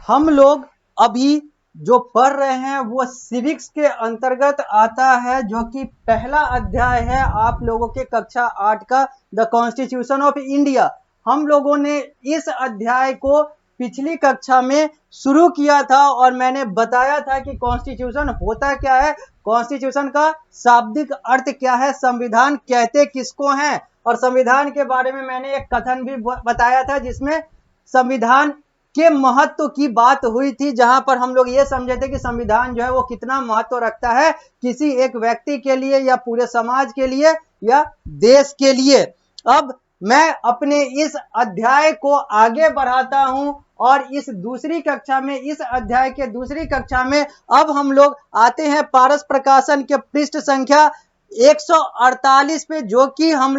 हम लोग अभी जो पढ़ रहे हैं वो सिविक्स के अंतर्गत आता है, जो कि पहला अध्याय है आप लोगों के कक्षा 8 का, द कॉन्स्टिट्यूशन ऑफ इंडिया। हम लोगों ने इस अध्याय को पिछली कक्षा में शुरू किया था और मैंने बताया था कि कॉन्स्टिट्यूशन होता क्या है, कॉन्स्टिट्यूशन का शाब्दिक अर्थ क्या है, संविधान कहते किसको हैं, और संविधान के बारे में मैंने एक कथन भी बताया था जिसमें संविधान के महत्व की बात हुई थी, जहां पर हम लोग ये समझे थे कि संविधान जो है वो कितना महत्व रखता है किसी एक व्यक्ति के लिए या पूरे समाज के लिए या देश के लिए। अब मैं अपने इस अध्याय को आगे बढ़ाता हूं और इस दूसरी कक्षा में, इस अध्याय के दूसरी कक्षा में अब हम लोग आते हैं पारस प्रकाशन के पृष्ठ संख्या 148 पे, जो कि हम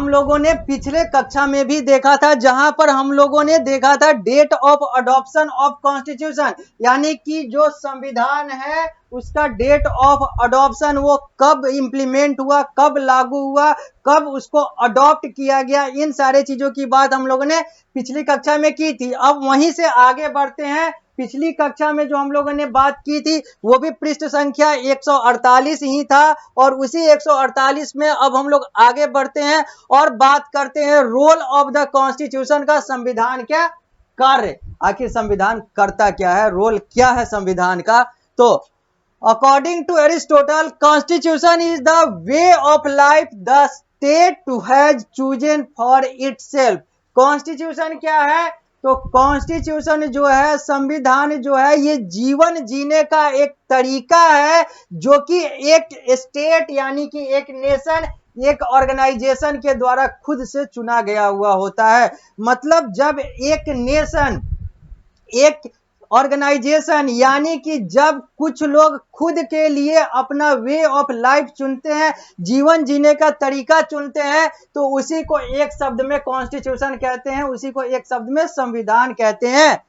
लोगों ने पिछले कक्षा में भी देखा था, जहां पर हम लोगों ने देखा था date of adoption of constitution, यानी कि जो संविधान है उसका डेट ऑफ अडॉप्शन, वो कब इंप्लीमेंट हुआ, कब लागू हुआ, कब उसको अडॉप्ट किया गया, इन सारे चीजों की बात हम लोगों ने पिछली कक्षा में की थी। अब वहीं से आगे बढ़ते हैं। पिछली कक्षा में जो हम लोगों ने बात की थी वो भी पृष्ठ संख्या 148 ही था, और उसी 148 में अब हम लोग आगे बढ़ते हैं और बात करते हैं रोल ऑफ द कॉन्स्टिट्यूशन का, संविधान क्या कार्य, आखिर संविधान करता क्या है, रोल क्या है संविधान का। तो according to Aristotle, constitution is the way of life the state has chosen for itself. Constitution क्या है? तो कॉन्स्टिट्यूशन जो है, संविधान जो है, ये जीवन जीने का एक तरीका है जो कि एक स्टेट यानी कि एक नेशन, एक ऑर्गेनाइजेशन के द्वारा खुद से चुना गया हुआ होता है। मतलब जब एक नेशन, एक ऑर्गेनाइजेशन, यानी कि जब कुछ लोग खुद के लिए अपना वे ऑफ लाइफ चुनते हैं, जीवन जीने का तरीका चुनते हैं, तो उसी को एक शब्द में कॉन्स्टिट्यूशन कहते हैं, उसी को एक शब्द में संविधान कहते हैं।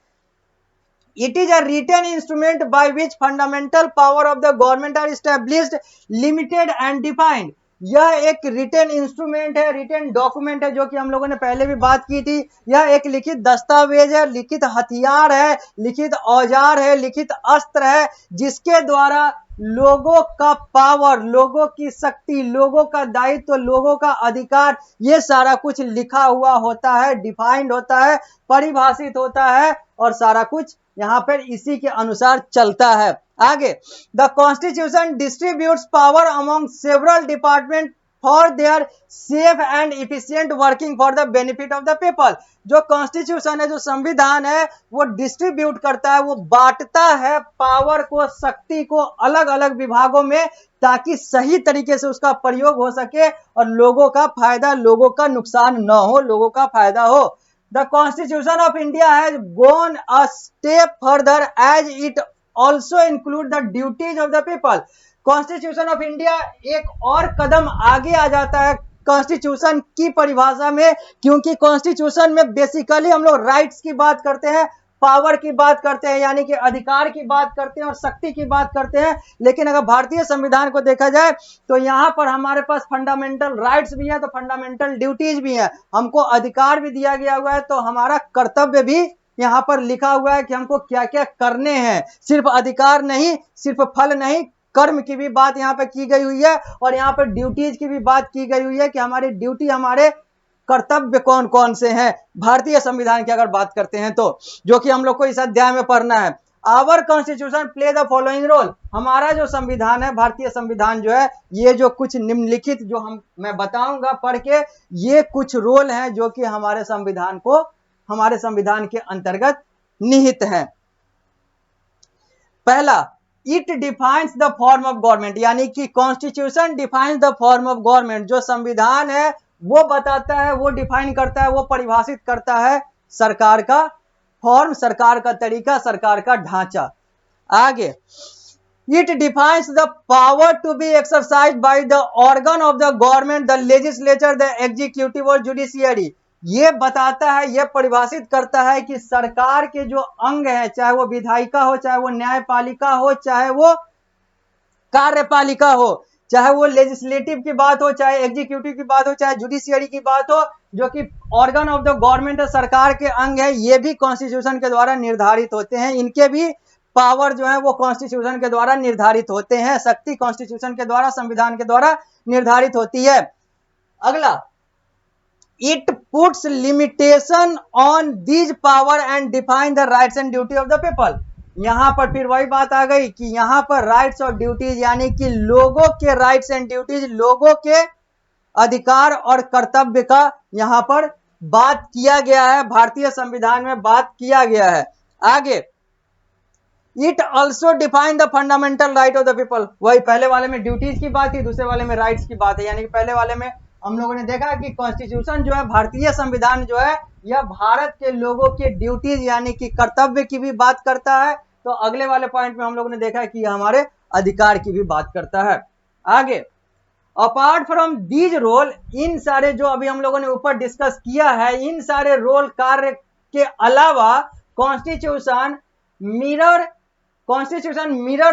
It is a written instrument by which fundamental power of the government are established, limited and defined. यह एक रिटन इंस्ट्रूमेंट है, रिटन डॉक्यूमेंट है, जो कि हम लोगों ने पहले भी बात की थी। यह एक लिखित दस्तावेज है, लिखित हथियार है, लिखित औजार है, लिखित अस्त्र है, जिसके द्वारा लोगों का पावर, लोगों की शक्ति, लोगों का दायित्व, लोगों का अधिकार, ये सारा कुछ लिखा हुआ होता है, डिफाइंड होता है, परिभाषित होता है, और सारा कुछ यहां पर इसी के अनुसार चलता है। आगे, the constitution distributes power among several department for their safe and efficient working for the benefit of the people. जो कॉन्स्टिट्यूशन है, जो संविधान है, वो डिस्ट्रीब्यूट करता है, वो बांटता है पावर को, शक्ति को अलग अलग विभागों में, ताकि सही तरीके से उसका प्रयोग हो सके और लोगों का फायदा, लोगों का नुकसान न हो, लोगों का फायदा हो। The Constitution of India has gone a step further as it also includes the duties of the people. Constitution of India एक और कदम आगे आ जाता है कॉन्स्टिट्यूशन की परिभाषा में, क्योंकि कॉन्स्टिट्यूशन में बेसिकली हम लोग राइट्स की बात करते हैं, पावर की बात करते हैं, यानी कि अधिकार की बात करते हैं और शक्ति की बात करते हैं। लेकिन अगर भारतीय संविधान को देखा जाए तो यहाँ पर हमारे पास फंडामेंटल राइट्स भी है, तो फंडामेंटल ड्यूटीज भी है, हमको अधिकार भी दिया गया हुआ है, तो हमारा कर्तव्य भी यहाँ पर लिखा हुआ है कि हमको क्या क्या करने हैं। सिर्फ अधिकार नहीं, सिर्फ फल नहीं, कर्म की भी बात यहाँ पे की गई हुई है, और यहाँ पर ड्यूटीज की भी बात की गई हुई है कि हमारी ड्यूटी, हमारे कर्तव्य कौन कौन से हैं भारतीय संविधान की अगर बात करते हैं तो, जो कि हम लोग को इस अध्याय में पढ़ना है। Our constitution play the following role. हमारा जो संविधान है, भारतीय संविधान जो है, ये जो कुछ निम्नलिखित जो मैं बताऊंगा पढ़ के, ये कुछ रोल हैं जो कि हमारे संविधान के अंतर्गत निहित हैं। पहला, it defines the form of government, यानी कि constitution defines the form of government. जो संविधान है वो बताता है, वो डिफाइन करता है, वो परिभाषित करता है सरकार का फॉर्म, सरकार का तरीका, सरकार का ढांचा। आगे, it defines the power to be exercised by the organ of the government, the legislature, the executive और जुडिशियरी। ये बताता है, ये परिभाषित करता है कि सरकार के जो अंग हैं, चाहे वो विधायिका हो, चाहे वो न्यायपालिका हो, चाहे वो कार्यपालिका हो, चाहे वो लेजिस्लेटिव की बात हो, चाहे एग्जीक्यूटिव की बात हो, चाहे जुडिशियरी की बात हो, जो कि ऑर्गन ऑफ द गवर्नमेंट सरकार के अंग है, ये भी कॉन्स्टिट्यूशन के द्वारा निर्धारित होते हैं। इनके भी पावर जो है वो कॉन्स्टिट्यूशन के द्वारा निर्धारित होते हैं। शक्ति कॉन्स्टिट्यूशन के द्वारा, संविधान के द्वारा निर्धारित होती है। अगला, it puts limitation on these power and define the rights and duty of the people. यहां पर फिर वही बात आ गई कि यहां पर राइट्स और ड्यूटीज यानी कि लोगों के राइट्स एंड ड्यूटीज, लोगों के अधिकार और कर्तव्य का यहां पर बात किया गया है, भारतीय संविधान में बात किया गया है। आगे, it also define the fundamental right of the people. वही पहले वाले में ड्यूटीज की बात थी, दूसरे वाले में राइट्स की बात है। यानी कि पहले वाले में हम लोगों ने देखा कि कॉन्स्टिट्यूशन जो है, भारतीय संविधान जो है, यह भारत के लोगों के ड्यूटीज यानी कि कर्तव्य की भी बात करता है। तो अगले वाले पॉइंट में हम लोगों ने देखा कि यह हमारे अधिकार की भी बात करता है। आगे, अपार्ट फ्रॉम दीज रोल, इन सारे जो अभी हम लोगों ने ऊपर डिस्कस किया है, इन सारे रोल कार्य के अलावा constitution mirror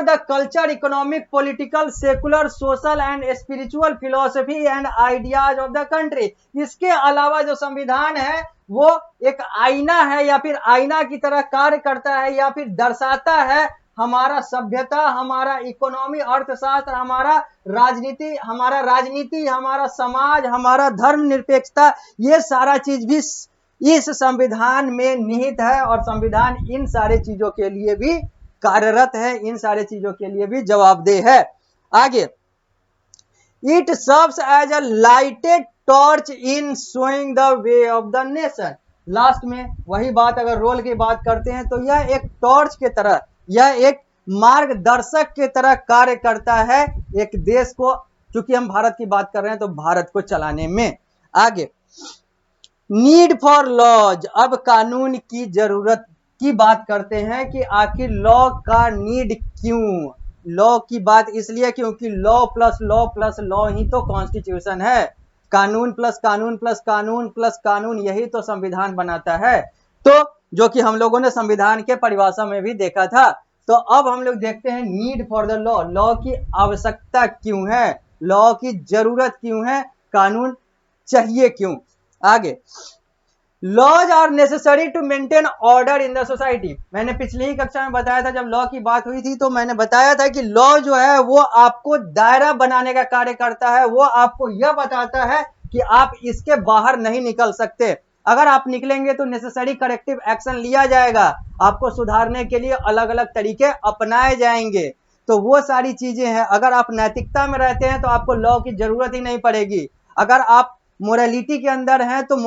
the culture, economic, political, secular, social and spiritual philosophy and ideas of the country। इसके अलावा जो संविधान है वो एक आईना है या फिर आईना की तरह कार्य करता है या फिर दर्शाता है हमारा सभ्यता, हमारा इकोनॉमी, अर्थशास्त्र, हमारा राजनीति, हमारा समाज, हमारा धर्म निरपेक्षता, ये सारा चीज भी इस संविधान में निहित है और संविधान इन सारे चीजों के लिए भी कार्यरत है, इन सारे चीजों के लिए भी जवाबदेह है। आगे, it serves as a lighted torch in showing the way of the nation. Last में वही बात, अगर रोल की बात करते हैं तो यह एक टॉर्च के तरह, यह एक मार्गदर्शक के तरह कार्य करता है एक देश को, चूंकि हम भारत की बात कर रहे हैं तो भारत को चलाने में। आगे, नीड फॉर लॉज, अब कानून की जरूरत की बात करते हैं कि आखिर लॉ का नीड क्यों। लॉ की बात इसलिए क्योंकि law plus law plus law ही तो कॉन्स्टिट्यूशन है। कानून प्लस कानून प्लस कानून प्लस कानून, यही तो संविधान बनाता है। तो जो कि हम लोगों ने संविधान के परिभाषा में भी देखा था। तो अब हम लोग देखते हैं need for the law, law की आवश्यकता क्यों है, लॉ की जरूरत क्यों है, कानून चाहिए क्यों। आगे, laws are necessary to maintain order in the society. मैंने पिछली ही कक्षा में बताया था, जब लॉ की बात हुई थी तो मैंने बताया था कि लॉ जो है वो आपको दायरा बनाने का कार्य करता है। वो आपको यह बताता है कि आप इसके बाहर नहीं निकल सकते। अगर आप निकलेंगे तो नेसेसरी करेक्टिव एक्शन लिया जाएगा, आपको सुधारने के लिए अलग अलग तरीके अपनाए जाएंगे। तो वो सारी चीजें हैं। अगर आप नैतिकता में रहते हैं तो आपको लॉ की जरूरत ही नहीं पड़ेगी। अगर आप मोरालिटी के अंदर हैं तो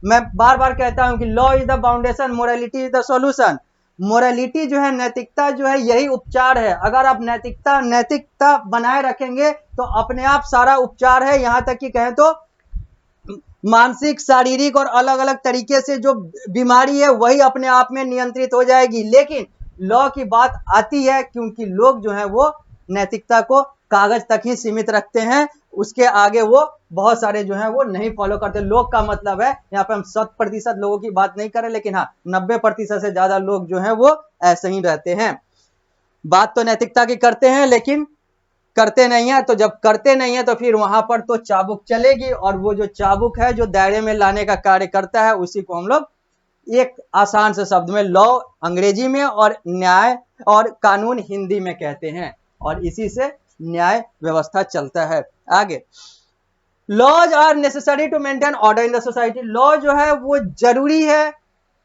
मैं बार बार कहता हूं कि law is the foundation, morality is the solution. Morality जो है, नैतिकता जो है, यही उपचार है। अगर आप नैतिकता बनाए रखेंगे तो अपने आप सारा उपचार है। यहां तक कि कहें तो मानसिक, शारीरिक और अलग अलग तरीके से जो बीमारी है वही अपने आप में नियंत्रित हो जाएगी। लेकिन लॉ की बात आती है क्योंकि लोग जो है वो नैतिकता को कागज तक ही सीमित रखते हैं, उसके आगे वो बहुत सारे जो है वो नहीं फॉलो करते। लोग का मतलब है यहाँ पे हम 100% लोगों की बात नहीं करें, लेकिन हाँ 90% से ज्यादा लोग जो है वो ऐसे ही रहते हैं। बात तो नैतिकता की करते हैं लेकिन करते नहीं है। तो जब करते नहीं है तो फिर वहां पर तो चाबुक चलेगी, और वो जो चाबुक है जो दायरे में लाने का कार्य करता है उसी को हम लोग एक आसान से शब्द में लॉ अंग्रेजी में और न्याय और कानून हिंदी में कहते हैं, और इसी से न्याय व्यवस्था चलता है। आगे, laws are necessary to maintain order in the society. Law जो है वो जरूरी है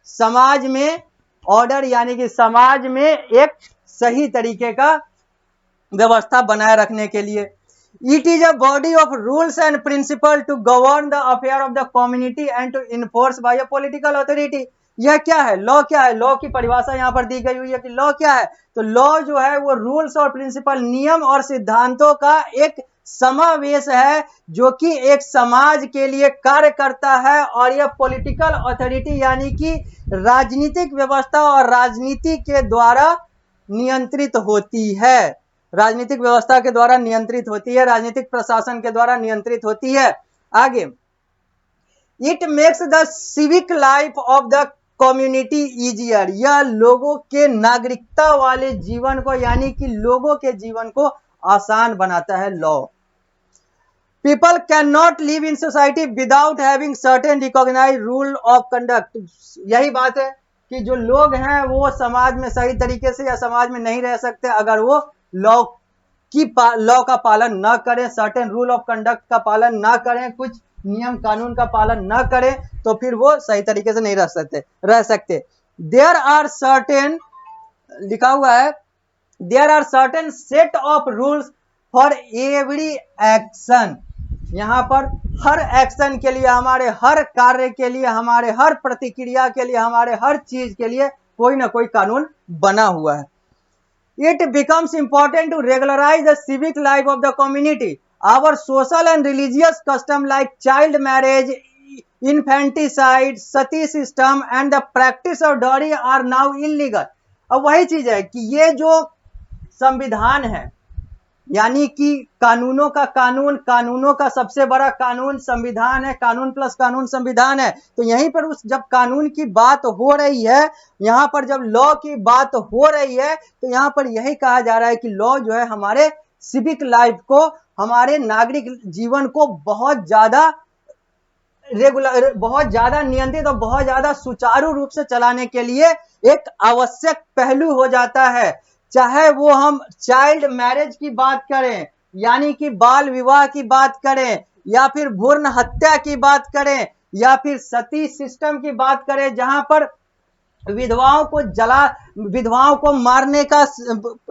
समाज में ऑर्डर यानी कि समाज में एक सही तरीके का व्यवस्था बनाए रखने के लिए। It is a body of rules and principle to govern the affair of the community and to enforce by a political authority. यह क्या है, लॉ क्या है, लॉ की परिभाषा यहां पर दी गई हुई है कि लॉ क्या है। तो लॉ जो है वो रूल्स और प्रिंसिपल, नियम और सिद्धांतों का एक समावेश है जो कि एक समाज के लिए कार्य करता है। और यह पॉलिटिकल अथॉरिटी यानी कि राजनीतिक व्यवस्था और राजनीति के द्वारा नियंत्रित होती है, राजनीतिक व्यवस्था के द्वारा नियंत्रित होती है, राजनीतिक प्रशासन के द्वारा नियंत्रित होती है। आगे, it makes the civic life of the community easier. यह लोगों के नागरिकता वाले जीवन को यानी कि लोगों के जीवन को आसान बनाता है law. People can not live in society without having certain recognize rule of conduct. यही बात है कि जो लोग हैं वो समाज में सही तरीके से या समाज में नहीं रह सकते अगर वो लॉ का पालन न करें, सर्टेन रूल ऑफ कंडक्ट का पालन न करें, कुछ नियम कानून का पालन न करें, तो फिर वो सही तरीके से नहीं रह सकते। देयर आर सर्टेन, लिखा हुआ है, there are certain set of rules for every action. यहाँ पर हर एक्शन के लिए, हमारे हर कार्य के लिए, हमारे हर प्रतिक्रिया के लिए, हमारे हर चीज के लिए कोई ना कोई कानून बना हुआ है। It becomes important to regularize the civic life of the community. Our social and religious custom like child marriage, infanticide, sati system and the practice of dowry are now illegal. अब वही चीज है कि ये जो संविधान है, यानी कि कानूनों का कानून, कानूनों का सबसे बड़ा कानून संविधान है, कानून प्लस कानून संविधान है। तो यहीं पर उस जब कानून की बात हो रही है, यहाँ पर जब लॉ की बात हो रही है, तो यहाँ पर यही कहा जा रहा है कि लॉ जो है हमारे सिविक लाइफ को, हमारे नागरिक जीवन को बहुत ज्यादा नियंत्रित और बहुत ज्यादा सुचारू रूप से चलाने के लिए एक आवश्यक पहलू हो जाता है। चाहे वो हम चाइल्ड मैरिज की बात करें, यानी कि बाल विवाह की बात करें, या फिर भ्रूण हत्या की बात करें, या फिर सती सिस्टम की बात करें जहां पर विधवाओं को मारने का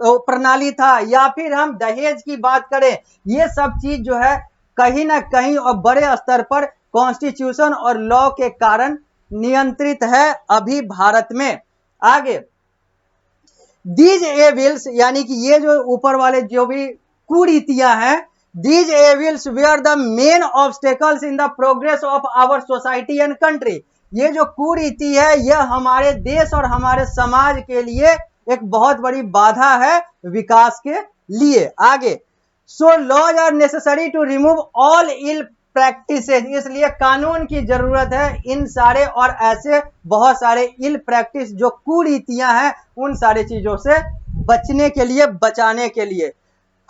प्रणाली था, या फिर हम दहेज की बात करें, ये सब चीज जो है कहीं ना कहीं और बड़े स्तर पर कॉन्स्टिट्यूशन और लॉ के कारण नियंत्रित है अभी भारत में। आगे, दीज एविल्स, यानी कि ये जो ऊपर वाले जो भी कुरीतियां हैं, these evils were the main obstacles in the progress of our society and country. ये जो कुरीति है यह हमारे देश और हमारे समाज के लिए एक बहुत बड़ी बाधा है विकास के लिए। आगे, so laws are necessary to remove all ill practices, इसलिए कानून की जरूरत है इन सारे और ऐसे बहुत सारे इल प्रैक्टिस जो कुरीतियां हैं उन सारे चीजों से बचने के लिए, बचाने के लिए।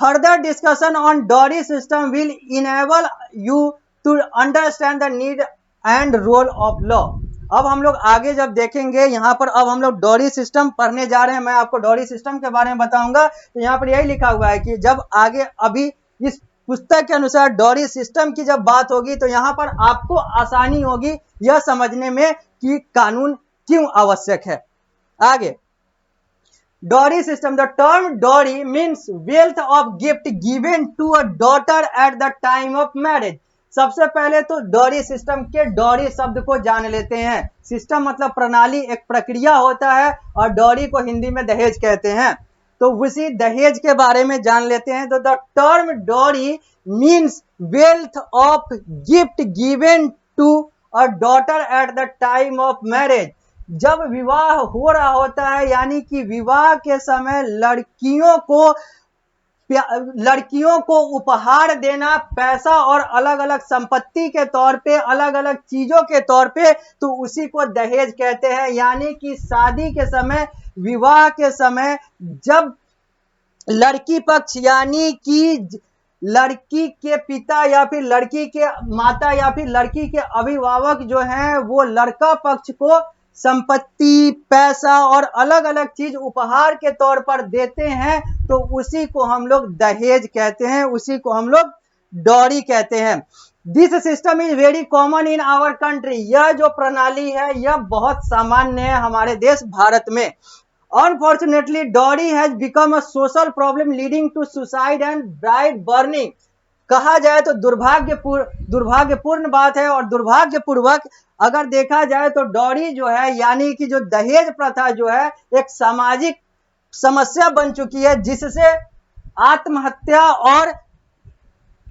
Further discussion on dowry system will enable you to understand the need and role of law. अब हम लोग आगे जब देखेंगे, यहाँ पर अब हम लोग डॉरी सिस्टम पढ़ने जा रहे हैं, मैं आपको डॉरी सिस्टम के बारे में बताऊंगा। तो यहाँ पर यही लिखा हुआ है कि जब आगे अभी इस पुस्तक के अनुसार डॉरी सिस्टम की जब बात होगी तो यहाँ पर आपको आसानी होगी यह समझने में कि कानून क्यों आवश्यक है। आगे, dowry system, the term dowry means wealth of gift given to a daughter at the time of marriage. सबसे पहले तो डॉरी सिस्टम के डॉरी शब्द को जान लेते हैं। सिस्टम मतलब प्रणाली, एक प्रक्रिया होता है, और डॉरी को हिंदी में दहेज कहते हैं। तो उसी दहेज के बारे में जान लेते हैं। तो the term dowry means wealth of gift given to a daughter at the time of marriage. जब विवाह हो रहा होता है, यानी कि विवाह के समय लड़कियों को उपहार देना, पैसा और अलग अलग संपत्ति के तौर पे, अलग अलग चीजों के तौर पे, तो उसी को दहेज कहते हैं। यानी कि शादी के समय, विवाह के समय जब लड़की पक्ष यानी कि लड़की के पिता या फिर लड़की के माता या फिर लड़की के अभिभावक जो हैं वो लड़का पक्ष को संपत्ति, पैसा और अलग अलग चीज उपहार के तौर पर देते हैं, तो उसी को हम लोग दहेज कहते हैं, उसी को हम लोग डॉरी कहते हैं। This system is very common in our country. यह जो प्रणाली है यह बहुत सामान्य है हमारे देश भारत में। Unfortunately dowry has become a social problem leading to suicide and bride burning. कहा जाए तो दुर्भाग्यपूर्ण बात है, और दुर्भाग्यपूर्वक अगर देखा जाए तो डॉरी जो है, यानी कि जो दहेज प्रथा जो है, एक सामाजिक समस्या बन चुकी है, जिससे आत्महत्या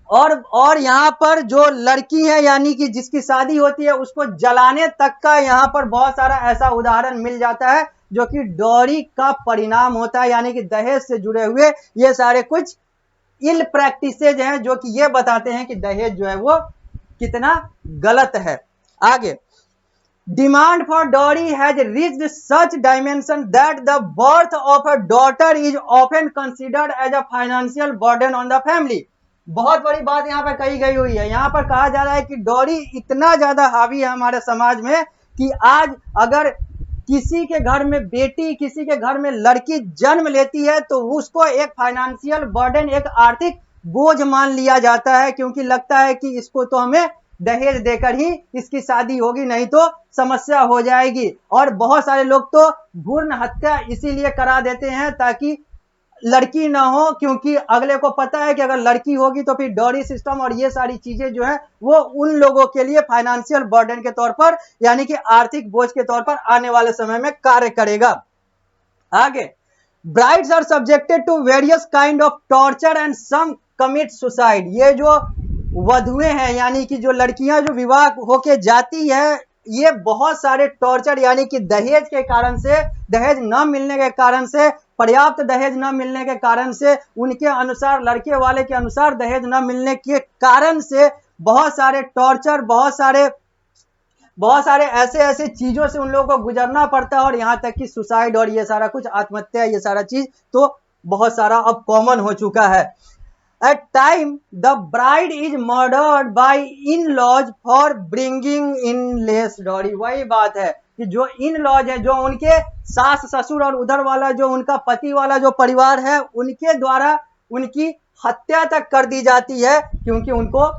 और यहाँ पर जो लड़की है यानी कि जिसकी शादी होती है उसको जलाने तक का यहाँ पर बहुत सारा ऐसा उदाहरण मिल जाता है जो कि डॉरी का परिणाम होता है। यानी कि दहेज से जुड़े हुए ये सारे कुछ इल प्रैक्टिसेज हैं जो कि ये बताते हैं कि दहेज जो है वो कितना गलत है। आगे, demand for dowry has reached such dimension that the birth of a daughter is often considered as a financial burden on the family. बहुत बड़ी बात यहाँ पर कही गई हुई है। यहाँ पर कहा जा रहा है कि डॉरी इतना ज्यादा हावी है हमारे समाज में कि आज अगर किसी के घर में बेटी, किसी के घर में लड़की जन्म लेती है तो उसको एक फाइनेंशियल बर्डन, एक आर्थिक बोझ मान लिया जाता है, क्योंकि लगता है कि इसको तो हमें दहेज देकर ही इसकी शादी होगी, नहीं तो समस्या हो जाएगी। और बहुत सारे लोग तो भ्रूण हत्या इसीलिए करा देते हैं ताकि लड़की ना हो, क्योंकि अगले को पता है कि अगर लड़की होगी तो फिर डॉरी सिस्टम और ये सारी चीजें जो है वो उन लोगों के लिए फाइनेंशियल बर्डन के तौर पर, यानी कि आर्थिक बोझ के तौर पर आने वाले समय में कार्य करेगा। आगे, brides are subjected to various kind of torture and some commit suicide. ये जो वधुएं हैं, यानी कि जो लड़कियां जो विवाह होके जाती है, ये बहुत सारे टॉर्चर, यानी कि दहेज के कारण से, दहेज न मिलने के कारण से, पर्याप्त दहेज न मिलने के कारण से, उनके अनुसार, लड़के वाले के अनुसार दहेज न मिलने के कारण से बहुत सारे टॉर्चर, बहुत सारे ऐसे ऐसे चीजों से उन लोगों को गुजरना पड़ता है, और यहाँ तक कि सुसाइड और ये सारा कुछ, आत्महत्या, ये सारा चीज तो बहुत सारा अब कॉमन हो चुका है। At time, the bride is murdered by in-laws for bringing in less dowry। वही बात है कि जो इन-लॉज है, जो उनके सास ससुर और उधर वाला जो उनका पति वाला जो परिवार है, उनके द्वारा उनकी हत्या तक कर दी जाती है, क्योंकि उनको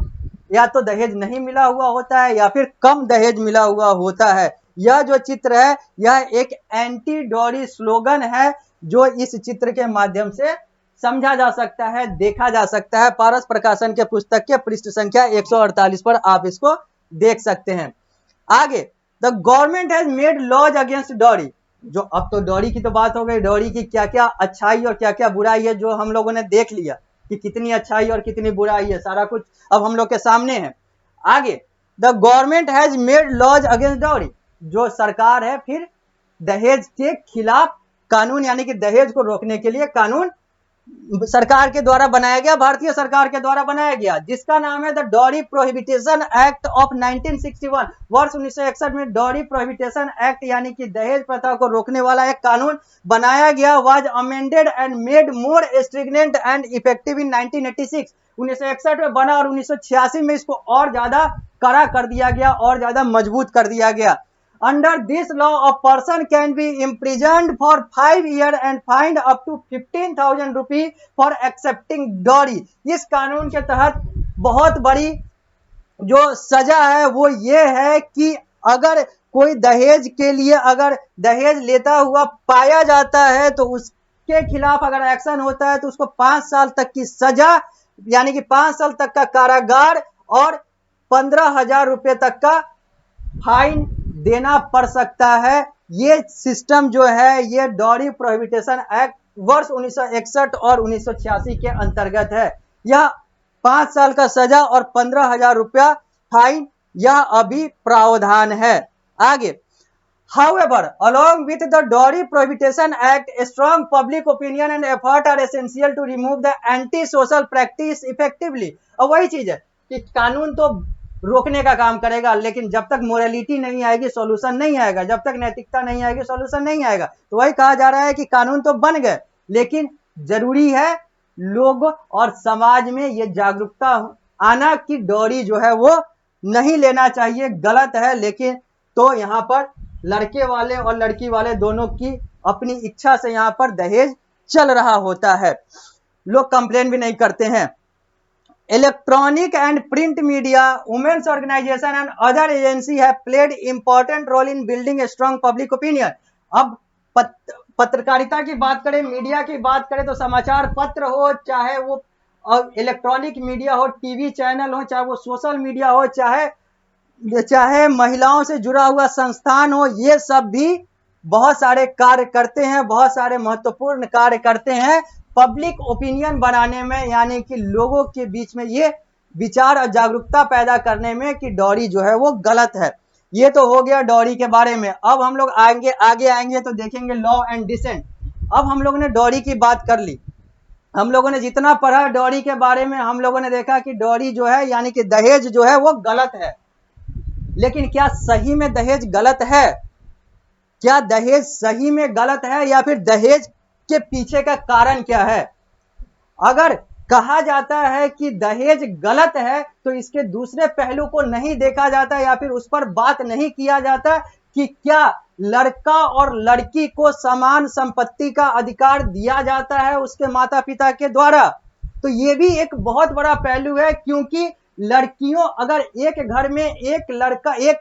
या तो दहेज नहीं मिला हुआ होता है या फिर कम दहेज मिला हुआ होता है। यह जो चित्र है, यह एक एंटी डॉरी स्लोगन है, जो इस चित्र के माध्यम से समझा जा सकता है, देखा जा सकता है। पारस प्रकाशन के पुस्तक के पृष्ठ संख्या 148 पर आप इसको देख सकते हैं। आगे, the government has made laws against dowry. जो अब तो डॉरी की तो बात हो गई, डॉरी की क्या क्या अच्छाई और क्या क्या बुराई है, जो हम लोगों ने देख लिया कि कितनी अच्छाई और कितनी बुराई है, सारा कुछ अब हम लोग के सामने है। आगे, the government has made laws against dowry. जो सरकार है फिर दहेज के खिलाफ कानून, यानी कि दहेज को रोकने के लिए कानून सरकार के द्वारा बनाया गया, भारतीय सरकार के द्वारा बनाया गया, जिसका नाम है the dowry prohibition act of 1961। वर्ष 1961 में डॉरी प्रोहिबिटेशन एक्ट, यानी कि दहेज प्रथा को रोकने वाला एक कानून बनाया गया। Was amended and made more stringent and effective in 1986। 1961 में बना और 1986 में इसको और ज्यादा कड़ा कर दिया गया और ज्यादा मजबूत कर दिया गया। Under this law, a person can be imprisoned for 5 years and fined up to 15,000 rupees for accepting dowry। इस कानून के तहत बहुत बड़ी जो सजा है वो ये है कि अगर कोई दहेज के लिए, अगर दहेज लेता हुआ पाया जाता है तो उसके खिलाफ अगर एक्शन होता है तो उसको 5 साल तक की सजा, यानी कि 5 साल तक का कारागार और 15,000 रुपए तक का फाइन देना पड़ सकता है। ये सिस्टम जो है, ये डॉरी प्रोहिबिटेशन एक्ट वर्ष 1961 और 1986 के अंतर्गत है। यह 5 साल का सजा और 15,000 रुपया फाइन, यह अभी प्रावधान है। आगे, however, along with the Dowry Prohibition Act, a strong public opinion and effort are essential to remove the anti-social practice effectively। अब वही चीज है कि कानून तो रोकने का काम करेगा, लेकिन जब तक मोरालिटी नहीं आएगी सॉल्यूशन नहीं आएगा, जब तक नैतिकता नहीं आएगी सॉल्यूशन नहीं आएगा। तो वही कहा जा रहा है कि कानून तो बन गए, लेकिन जरूरी है लोग और समाज में ये जागरूकता आना कि डॉरी जो है वो नहीं लेना चाहिए, गलत है। लेकिन तो यहाँ पर लड़के वाले और लड़की वाले दोनों की अपनी इच्छा से यहाँ पर दहेज चल रहा होता है, लोग कंप्लेन भी नहीं करते हैं। Electronic and print media, women's organization and other agency have played important role in building a strong public opinion। अब पत्रकारिता की बात करें, मीडिया की बात करें तो समाचार पत्र हो, चाहे वो इलेक्ट्रॉनिक मीडिया हो, टीवी चैनल हो, चाहे वो सोशल मीडिया हो, चाहे महिलाओं से जुड़ा हुआ संस्थान हो, ये सब भी बहुत सारे कार्य करते हैं, बहुत सारे महत्वपूर्ण कार्य करते हैं पब्लिक ओपिनियन बनाने में, यानी कि लोगों के बीच में ये विचार और जागरूकता पैदा करने में कि डॉरी जो है वो गलत है। ये तो हो गया डॉरी के बारे में। अब हम लोग आगे आएंगे तो देखेंगे लॉ एंड डिसेंट। अब हम लोगों ने डॉरी की बात कर ली, हम लोगों ने जितना पढ़ा डॉरी के बारे में, हम लोगों ने देखा कि डॉरी जो है, यानी कि दहेज जो है वो गलत है। लेकिन क्या सही में दहेज गलत है? क्या दहेज सही में गलत है, या फिर दहेज के पीछे का कारण क्या है? अगर कहा जाता है कि दहेज गलत है, तो इसके दूसरे पहलू को नहीं देखा जाता या फिर उस पर बात नहीं किया जाता कि क्या लड़का और लड़की को समान संपत्ति का अधिकार दिया जाता है उसके माता पिता के द्वारा। तो ये भी एक बहुत बड़ा पहलू है, क्योंकि लड़कियों, अगर एक घर में एक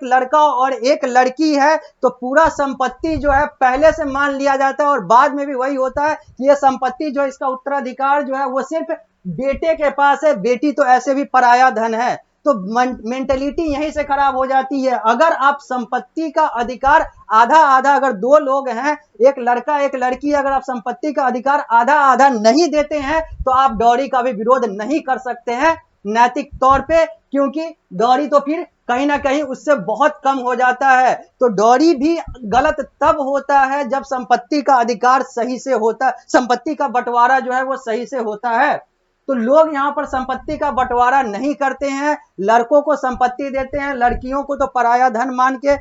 लड़का और एक लड़की है तो पूरा संपत्ति जो है पहले से मान लिया जाता है, और बाद में भी वही होता है कि ये संपत्ति जो है, इसका उत्तराधिकार जो है वो सिर्फ बेटे के पास है, बेटी तो ऐसे भी पराया धन है। तो मेंटेलिटी यहीं से खराब हो जाती है। अगर आप संपत्ति का अधिकार आधा आधा, अगर दो लोग हैं, एक लड़का एक लड़की, अगर आप संपत्ति का अधिकार आधा आधा नहीं देते हैं तो आप डॉरी का भी विरोध नहीं कर सकते हैं नैतिक तौर पे, क्योंकि डॉरी तो फिर कहीं ना कहीं उससे बहुत कम हो जाता है। तो डॉरी भी गलत तब होता है जब संपत्ति का अधिकार सही से होता, संपत्ति का बंटवारा जो है वो सही से होता है। तो लोग यहाँ पर संपत्ति का बंटवारा नहीं करते हैं, लड़कों को संपत्ति देते हैं, लड़कियों को तो पराया धन मान के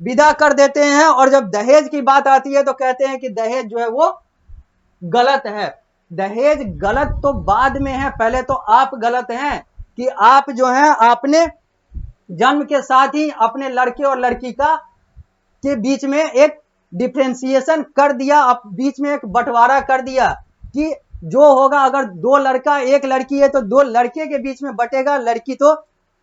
विदा कर देते हैं। और जब दहेज की बात आती है तो कहते हैं कि दहेज जो है वो गलत है। दहेज गलत तो बाद में है, पहले तो आप गलत हैं कि आप जो है आपने जन्म के साथ ही अपने लड़के और लड़की का के बीच में एक डिफरेंशिएशन कर दिया, बीच में एक बंटवारा कर दिया कि जो होगा, अगर दो लड़का एक लड़की है तो दो लड़के के बीच में बटेगा, लड़की तो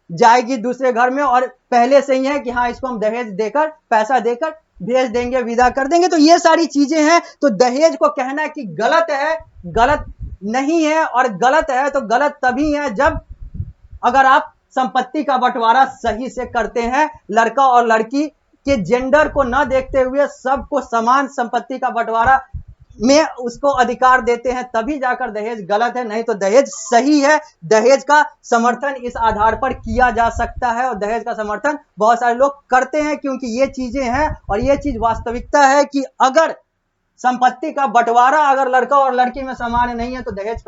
जाएगी दूसरे घर में, और पहले से ही है कि हाँ इसको हम दहेज देकर, पैसा देकर भेज देंगे, विदा कर देंगे। तो ये सारी चीजें हैं। तो दहेज को कहना कि गलत है, गलत नहीं है, और गलत है तो गलत तभी है जब अगर आप संपत्ति का बंटवारा सही से करते हैं, लड़का और लड़की के जेंडर को न देखते हुए सबको समान संपत्ति का बंटवारा में उसको अधिकार देते हैं, तभी जाकर दहेज गलत है, नहीं तो दहेज सही है। दहेज का समर्थन इस आधार पर किया जा सकता है, और दहेज का समर्थन बहुत सारे लोग करते हैं, क्योंकि ये चीजें हैं और ये चीज वास्तविकता है कि अगर संपत्ति का बंटवारा अगर लड़का और लड़की में समान नहीं है तो दहेज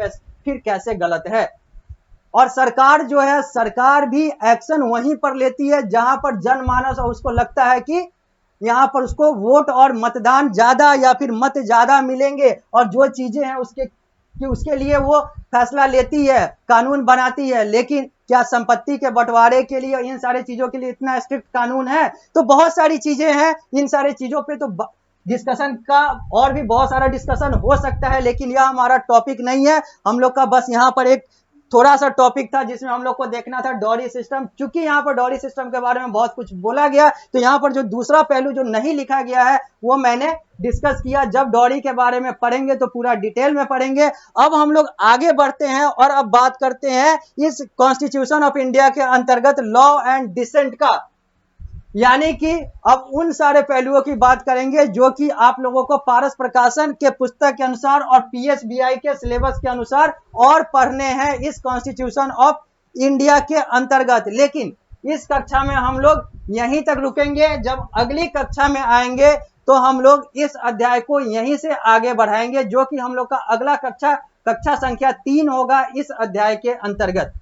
फिर कैसे गलत है। और सरकार जो है, सरकार भी एक्शन वहीं पर लेती है जहां पर जनमानस उसको लगता है कि यहाँ पर उसको वोट और मतदान ज्यादा या फिर मत ज्यादा मिलेंगे, और जो चीजें हैं उसके लिए वो फैसला लेती है, कानून बनाती है। लेकिन क्या संपत्ति के बंटवारे के लिए, इन सारी चीजों के लिए इतना स्ट्रिक्ट कानून है? तो बहुत सारी चीजें हैं, इन सारी चीजों पे तो डिस्कशन का और भी बहुत सारा डिस्कशन हो सकता है, लेकिन यह हमारा टॉपिक नहीं है। हम लोग का बस यहाँ पर एक थोड़ा सा टॉपिक था जिसमें हम लोग को देखना था डॉरी सिस्टम। चूंकि यहाँ पर डॉरी सिस्टम के बारे में बहुत कुछ बोला गया, तो यहाँ पर जो दूसरा पहलू जो नहीं लिखा गया है वो मैंने डिस्कस किया। जब डॉरी के बारे में पढ़ेंगे तो पूरा डिटेल में पढ़ेंगे। अब हम लोग आगे बढ़ते हैं और अब बात करते हैं इस कॉन्स्टिट्यूशन ऑफ इंडिया के अंतर्गत लॉ एंड डिसेंट का, यानी कि अब उन सारे पहलुओं की बात करेंगे जो कि आप लोगों को पारस प्रकाशन के पुस्तक के अनुसार और पीएसबीआई के सिलेबस के अनुसार और पढ़ने हैं इस कॉन्स्टिट्यूशन ऑफ इंडिया के अंतर्गत। लेकिन इस कक्षा में हम लोग यहीं तक रुकेंगे, जब अगली कक्षा में आएंगे तो हम लोग इस अध्याय को यहीं से आगे बढ़ाएंगे, जो कि हम लोग का अगला कक्षा संख्या 3 होगा इस अध्याय के अंतर्गत।